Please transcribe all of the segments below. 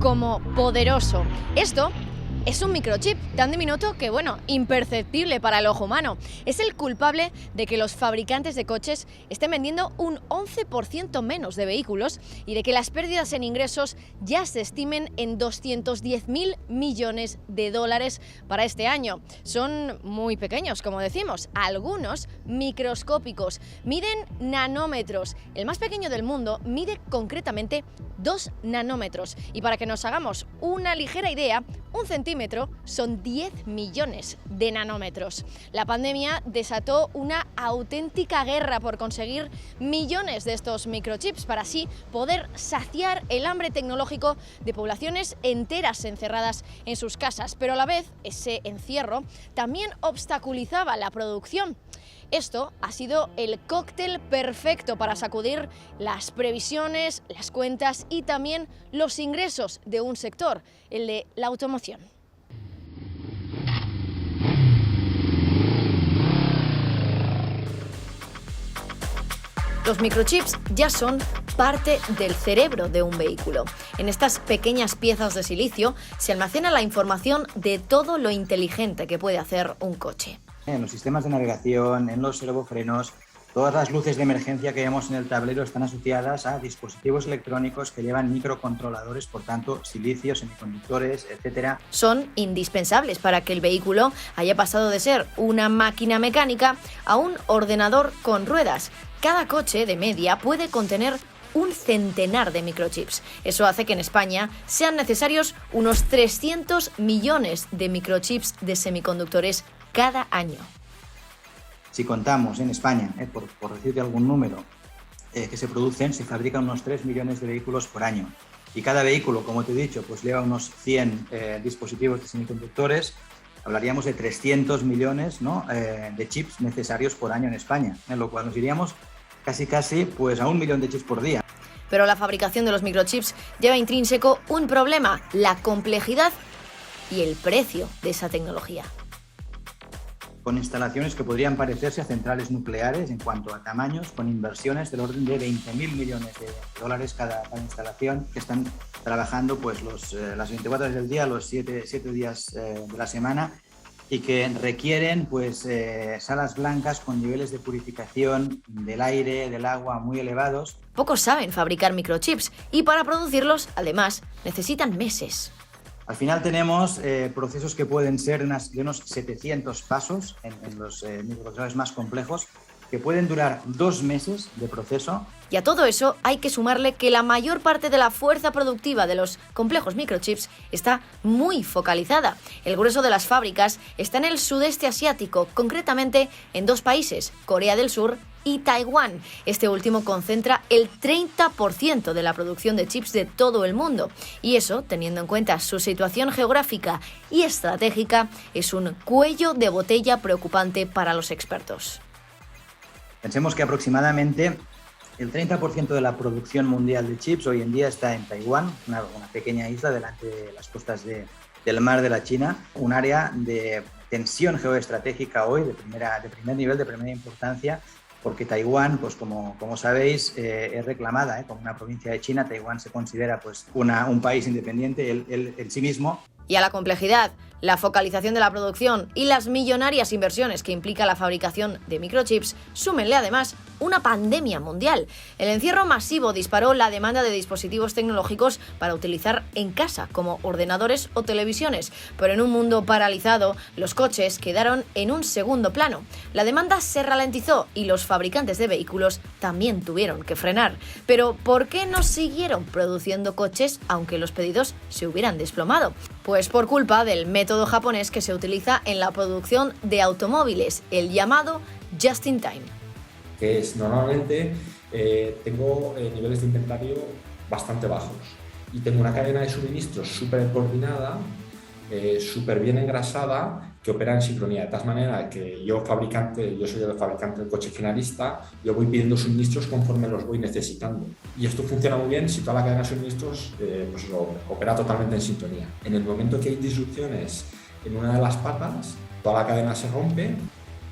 como poderoso. Esto es un microchip tan diminuto que, imperceptible para el ojo humano. Es el culpable de que los fabricantes de coches estén vendiendo un 11% menos de vehículos y de que las pérdidas en ingresos ya se estimen en 210.000 millones de dólares para este año. Son muy pequeños, como decimos, algunos microscópicos, miden nanómetros. El más pequeño del mundo mide concretamente 2 nanómetros. Y para que nos hagamos una ligera idea, un centímetro son 10 millones de nanómetros. La pandemia desató una auténtica guerra por conseguir millones de estos microchips para así poder saciar el hambre tecnológico de poblaciones enteras encerradas en sus casas. Pero a la vez, ese encierro también obstaculizaba la producción. Esto ha sido el cóctel perfecto para sacudir las previsiones, las cuentas y también los ingresos de un sector, el de la automoción. Los microchips ya son parte del cerebro de un vehículo. En estas pequeñas piezas de silicio se almacena la información de todo lo inteligente que puede hacer un coche. En los sistemas de navegación, en los servofrenos, todas las luces de emergencia que vemos en el tablero están asociadas a dispositivos electrónicos que llevan microcontroladores, por tanto, silicio, semiconductores, etc. Son indispensables para que el vehículo haya pasado de ser una máquina mecánica a un ordenador con ruedas. Cada coche, de media, puede contener un centenar de microchips. Eso hace que en España sean necesarios unos 300 millones de microchips de semiconductores cada año. Si contamos en España, por decirte algún número, que se producen, se fabrican unos 3 millones de vehículos por año. Y cada vehículo, como te he dicho, pues lleva unos 100 dispositivos de semiconductores. Hablaríamos de 300 millones, ¿no?, de chips necesarios por año en España, en lo cual nos iríamos casi pues a 1 millón de chips por día. Pero la fabricación de los microchips lleva intrínseco un problema: la complejidad y el precio de esa tecnología. Con instalaciones que podrían parecerse a centrales nucleares en cuanto a tamaños, con inversiones del orden de 20.000 millones de dólares cada instalación, que están trabajando pues las 24 horas del día, los 7 días de la semana, y que requieren pues salas blancas con niveles de purificación del aire, del agua muy elevados. Pocos saben fabricar microchips y para producirlos, además, necesitan meses. Al final tenemos procesos que pueden ser de unos 700 pasos en los microprocesadores más complejos, que pueden durar 2 meses de proceso. Y a todo eso hay que sumarle que la mayor parte de la fuerza productiva de los complejos microchips está muy focalizada. El grueso de las fábricas está en el sudeste asiático, concretamente en 2 países, Corea del Sur y Taiwán. Este último concentra el 30% de la producción de chips de todo el mundo. Y eso, teniendo en cuenta su situación geográfica y estratégica, es un cuello de botella preocupante para los expertos. Pensemos que aproximadamente el 30% de la producción mundial de chips hoy en día está en Taiwán, una pequeña isla delante de las costas del mar de la China, un área de tensión geoestratégica hoy de primer nivel, de primera importancia, porque Taiwán, pues como sabéis, es reclamada como una provincia de China. Taiwán se considera pues un país independiente en sí mismo. Y a la complejidad, la focalización de la producción y las millonarias inversiones que implica la fabricación de microchips, súmenle además una pandemia mundial. El encierro masivo disparó la demanda de dispositivos tecnológicos para utilizar en casa, como ordenadores o televisiones. Pero en un mundo paralizado, los coches quedaron en un segundo plano. La demanda se ralentizó y los fabricantes de vehículos también tuvieron que frenar. Pero ¿por qué no siguieron produciendo coches aunque los pedidos se hubieran desplomado? Pues por culpa del método japonés que se utiliza en la producción de automóviles, el llamado just in time. Que es normalmente tengo niveles de inventario bastante bajos y tengo una cadena de suministros súper coordinada, súper bien engrasada, que opera en sincronía, de tal manera que yo soy el fabricante del coche finalista, yo voy pidiendo suministros conforme los voy necesitando. Y esto funciona muy bien si toda la cadena de suministros opera totalmente en sintonía. En el momento que hay disrupciones en una de las patas, toda la cadena se rompe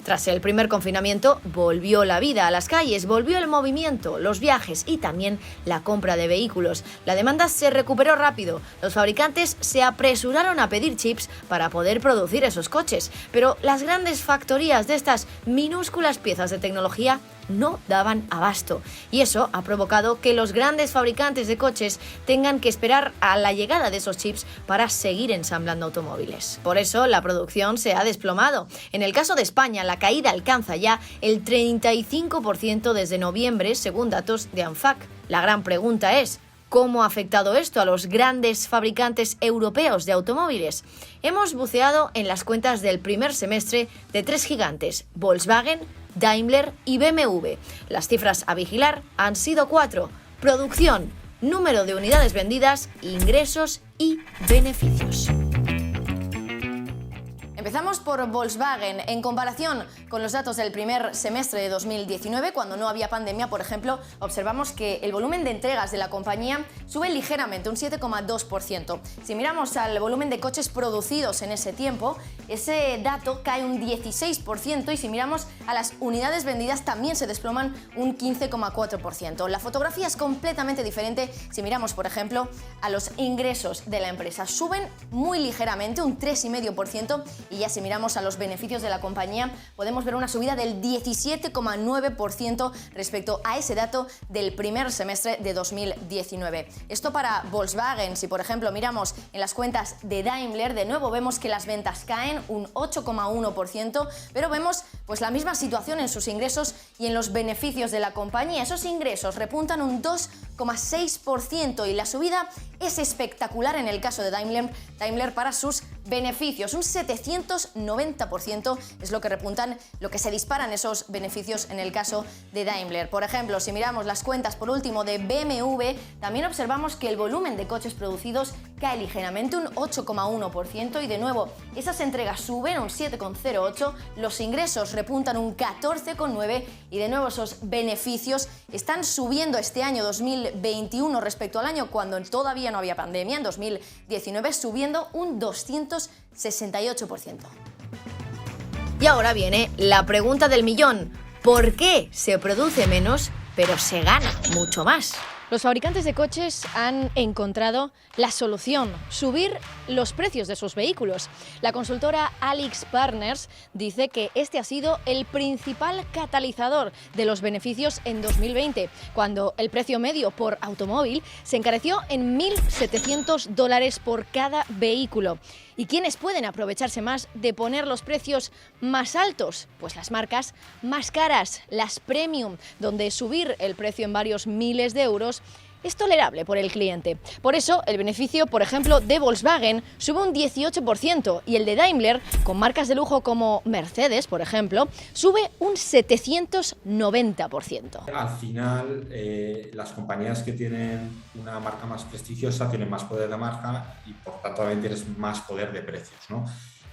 Tras el primer confinamiento, volvió la vida a las calles, volvió el movimiento, los viajes y también la compra de vehículos. La demanda se recuperó rápido. Los fabricantes se apresuraron a pedir chips para poder producir esos coches. Pero las grandes factorías de estas minúsculas piezas de tecnología no daban abasto. Y eso ha provocado que los grandes fabricantes de coches tengan que esperar a la llegada de esos chips para seguir ensamblando automóviles. Por eso la producción se ha desplomado. En el caso de España, la caída alcanza ya el 35% desde noviembre, según datos de ANFAC. La gran pregunta es: ¿cómo ha afectado esto a los grandes fabricantes europeos de automóviles? Hemos buceado en las cuentas del primer semestre de 3 gigantes: Volkswagen, Daimler y BMW. Las cifras a vigilar han sido 4: producción, número de unidades vendidas, ingresos y beneficios. Empezamos por Volkswagen. En comparación con los datos del primer semestre de 2019, cuando no había pandemia, por ejemplo, observamos que el volumen de entregas de la compañía sube ligeramente, un 7,2%. Si miramos al volumen de coches producidos en ese tiempo, ese dato cae un 16%, y si miramos a las unidades vendidas también se desploman un 15,4%. La fotografía es completamente diferente si miramos, por ejemplo, a los ingresos de la empresa. Suben muy ligeramente, un 3,5%, y ya si miramos a los beneficios de la compañía podemos ver una subida del 17,9% respecto a ese dato del primer semestre de 2019. Esto para Volkswagen. Si por ejemplo miramos en las cuentas de Daimler, de nuevo vemos que las ventas caen un 8,1%, pero vemos pues la misma situación en sus ingresos y en los beneficios de la compañía. Esos ingresos repuntan un 2,6% y la subida es espectacular en el caso de Daimler para sus beneficios. Un 790% es lo que repuntan, lo que se disparan esos beneficios en el caso de Daimler. Por ejemplo, si miramos las cuentas por último de BMW, también observamos que el volumen de coches producidos cae ligeramente, un 8,1%, y de nuevo esas entregas suben un 7,08%, los ingresos repuntan un 14,9% y de nuevo esos beneficios están subiendo este año 2021 respecto al año cuando todavía no había pandemia, en 2019, subiendo un 268%. Y ahora viene la pregunta del millón: ¿por qué se produce menos pero se gana mucho más? Los fabricantes de coches han encontrado la solución: subir los precios de sus vehículos. La consultora AlixPartners dice que este ha sido el principal catalizador de los beneficios en 2020, cuando el precio medio por automóvil se encareció en $1.700 por cada vehículo. ¿Y quiénes pueden aprovecharse más de poner los precios más altos? Pues las marcas más caras, las premium, donde subir el precio en varios miles de euros es tolerable por el cliente. Por eso, el beneficio, por ejemplo, de Volkswagen sube un 18% y el de Daimler, con marcas de lujo como Mercedes, por ejemplo, sube un 790%. Al final, las compañías que tienen una marca más prestigiosa tienen más poder de marca y por tanto también tienes más poder de precios, ¿no?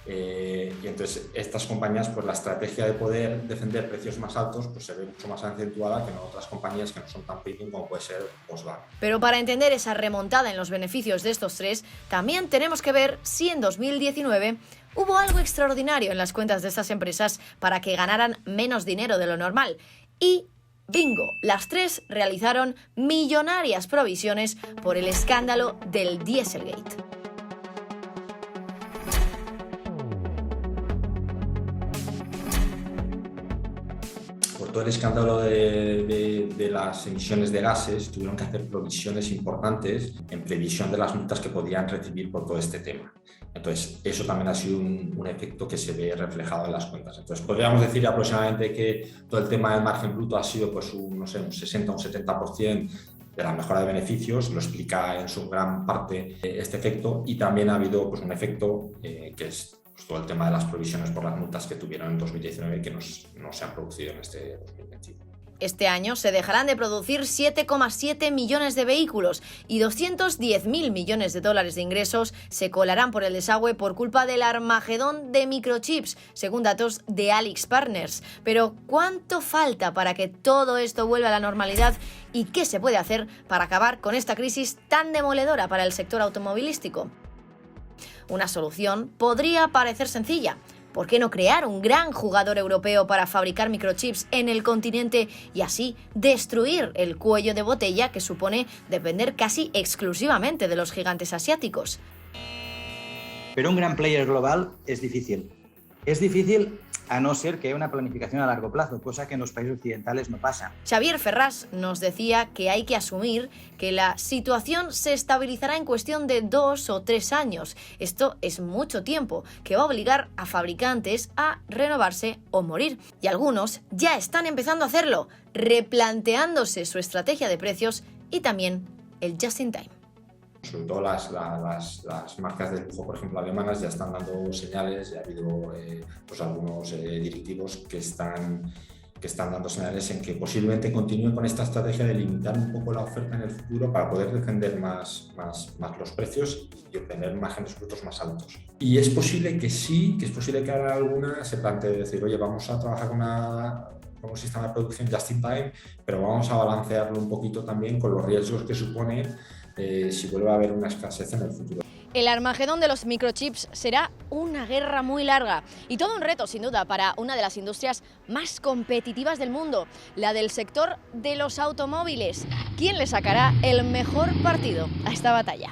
Y entonces estas compañías, pues la estrategia de poder defender precios más altos pues se ve mucho más acentuada que en otras compañías que no son tan premium como puede ser Volkswagen. Pero para entender esa remontada en los beneficios de estos tres, también tenemos que ver si en 2019 hubo algo extraordinario en las cuentas de estas empresas para que ganaran menos dinero de lo normal. Y bingo, las tres realizaron millonarias provisiones por el escándalo del Dieselgate. Todo el escándalo de las emisiones de gases, tuvieron que hacer provisiones importantes en previsión de las multas que podían recibir por todo este tema. Entonces, eso también ha sido un efecto que se ve reflejado en las cuentas. Entonces, podríamos decir aproximadamente que todo el tema del margen bruto ha sido pues un 60 o un 70% de la mejora de beneficios, lo explica en su gran parte este efecto, y también ha habido pues un efecto que es pues todo el tema de las provisiones por las multas que tuvieron en 2019 que no se han producido en este 2021. Este año se dejarán de producir 7,7 millones de vehículos y 210.000 millones de dólares de ingresos se colarán por el desagüe por culpa del armagedón de microchips, según datos de AlixPartners. Pero ¿cuánto falta para que todo esto vuelva a la normalidad y qué se puede hacer para acabar con esta crisis tan demoledora para el sector automovilístico? Una solución podría parecer sencilla: ¿Por qué no crear un gran jugador europeo para fabricar microchips en el continente y así destruir el cuello de botella que supone depender casi exclusivamente de los gigantes asiáticos? Pero un gran player global es difícil. Es difícil a no ser que haya una planificación a largo plazo, cosa que en los países occidentales no pasa. Xavier Ferrás nos decía que hay que asumir que la situación se estabilizará en cuestión de 2 o 3 años. Esto es mucho tiempo, que va a obligar a fabricantes a renovarse o morir. Y algunos ya están empezando a hacerlo, replanteándose su estrategia de precios y también el just in time. Sobre todo las marcas de lujo, por ejemplo, alemanas, ya están dando señales, ya ha habido pues algunos directivos que están dando señales en que posiblemente continúen con esta estrategia de limitar un poco la oferta en el futuro para poder defender más los precios y obtener márgenes brutos más altos. Y es posible que sí, que es posible que ahora alguna se plantee decir, oye, vamos a trabajar con un sistema de producción just in time, pero vamos a balancearlo un poquito también con los riesgos que supone si vuelve a haber una escasez en el futuro. El Armagedón de los microchips será una guerra muy larga y todo un reto, sin duda, para una de las industrias más competitivas del mundo, la del sector de los automóviles. ¿Quién le sacará el mejor partido a esta batalla?